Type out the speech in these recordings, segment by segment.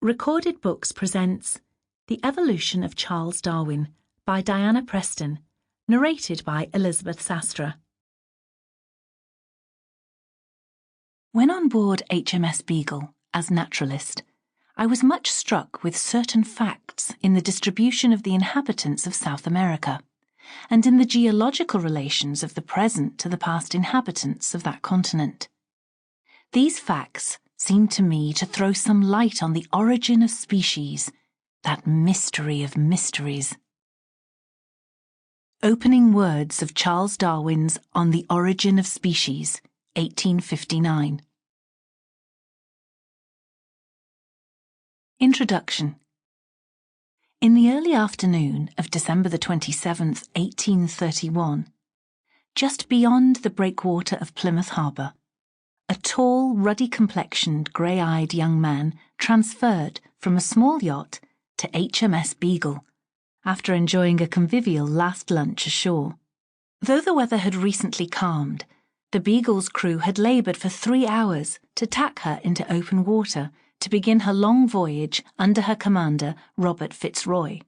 Recorded Books presents The Evolution of Charles Darwin by Diana Preston, narrated by Elizabeth Sastre. When on board HMS Beagle as naturalist, I was much struck with certain facts in the distribution of the inhabitants of South America, and in the geological relations of the present to the past inhabitants of that continent. These facts seemed to me to throw some light on the origin of species, that mystery of mysteries. Opening words of Charles Darwin's On the Origin of Species, 1859. Introduction. In the early afternoon of December the 27th, 1831, just beyond the breakwater of Plymouth Harbour, a tall, ruddy-complexioned, grey-eyed young man transferred from a small yacht to HMS Beagle, after enjoying a convivial last lunch ashore. Though the weather had recently calmed, the Beagle's crew had laboured for 3 hours to tack her into open water to begin her long voyage under her commander, Robert FitzRoy.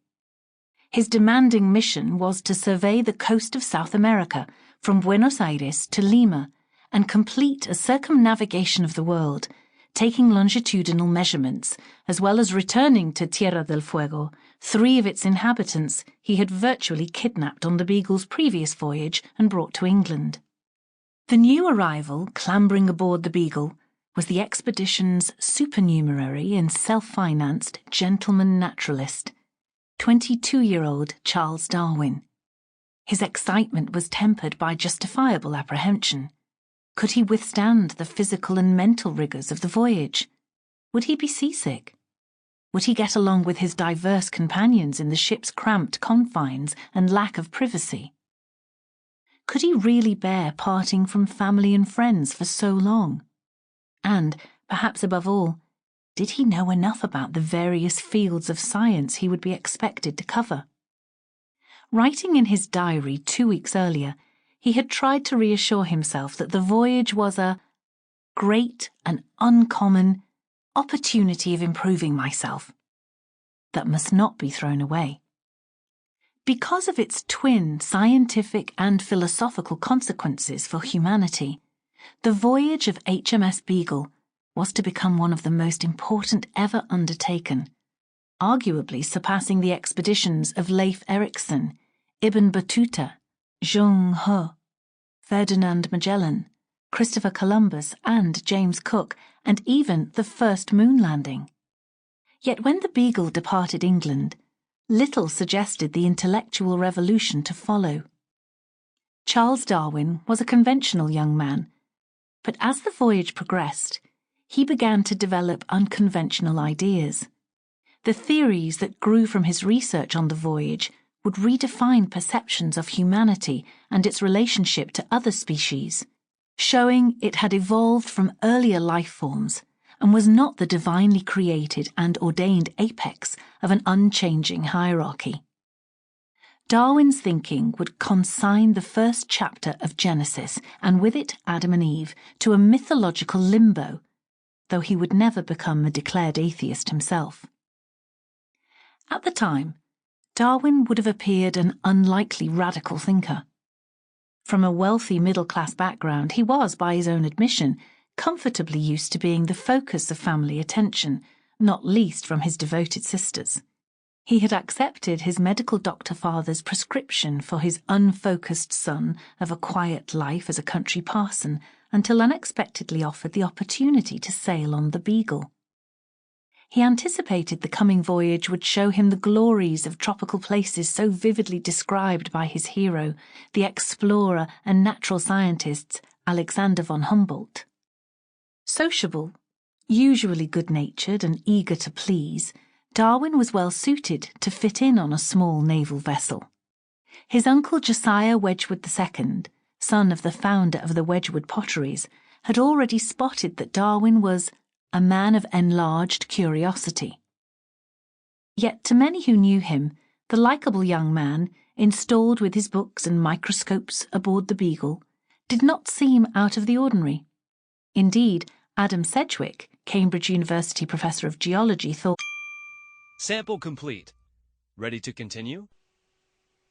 His demanding mission was to survey the coast of South America from Buenos Aires to Lima and complete a circumnavigation of the world, taking longitudinal measurements, as well as returning to Tierra del Fuego 3 of its inhabitants he had virtually kidnapped on the Beagle's previous voyage and brought to England. The new arrival, clambering aboard the Beagle, was the expedition's supernumerary and self-financed gentleman naturalist, 22-year-old Charles Darwin. His excitement was tempered by justifiable apprehension. Could he withstand the physical and mental rigours of the voyage? Would he be seasick? Would he get along with his diverse companions in the ship's cramped confines and lack of privacy? Could he really bear parting from family and friends for so long? And, perhaps above all, did he know enough about the various fields of science he would be expected to cover? Writing in his diary 2 weeks earlier, he had tried to reassure himself that the voyage was a great and uncommon opportunity of improving myself that must not be thrown away. Because of its twin scientific and philosophical consequences for humanity, the voyage of HMS Beagle was to become one of the most important ever undertaken, arguably surpassing the expeditions of Leif Erikson, Ibn Battuta, Zheng He, Ferdinand Magellan, Christopher Columbus and James Cook, and even the first moon landing. Yet when the Beagle departed England, little suggested the intellectual revolution to follow. Charles Darwin was a conventional young man, but as the voyage progressed, he began to develop unconventional ideas. The theories that grew from his research on the voyage would redefine perceptions of humanity and its relationship to other species, showing it had evolved from earlier life forms and was not the divinely created and ordained apex of an unchanging hierarchy. Darwin's thinking would consign the first chapter of Genesis, and with it Adam and Eve, to a mythological limbo, though he would never become a declared atheist himself. At the time, Darwin would have appeared an unlikely radical thinker. From a wealthy middle-class background, he was, by his own admission, comfortably used to being the focus of family attention, not least from his devoted sisters. He had accepted his medical doctor father's prescription for his unfocused son of a quiet life as a country parson until unexpectedly offered the opportunity to sail on the Beagle. He anticipated the coming voyage would show him the glories of tropical places so vividly described by his hero, the explorer and natural scientist Alexander von Humboldt. Sociable, usually good-natured and eager to please, Darwin was well suited to fit in on a small naval vessel. His uncle Josiah Wedgwood II, son of the founder of the Wedgwood potteries, had already spotted that Darwin was a man of enlarged curiosity. Yet to many who knew him, the likeable young man, installed with his books and microscopes aboard the Beagle, did not seem out of the ordinary. Indeed, Adam Sedgwick, Cambridge University professor of geology, thought Sample complete. Ready to continue?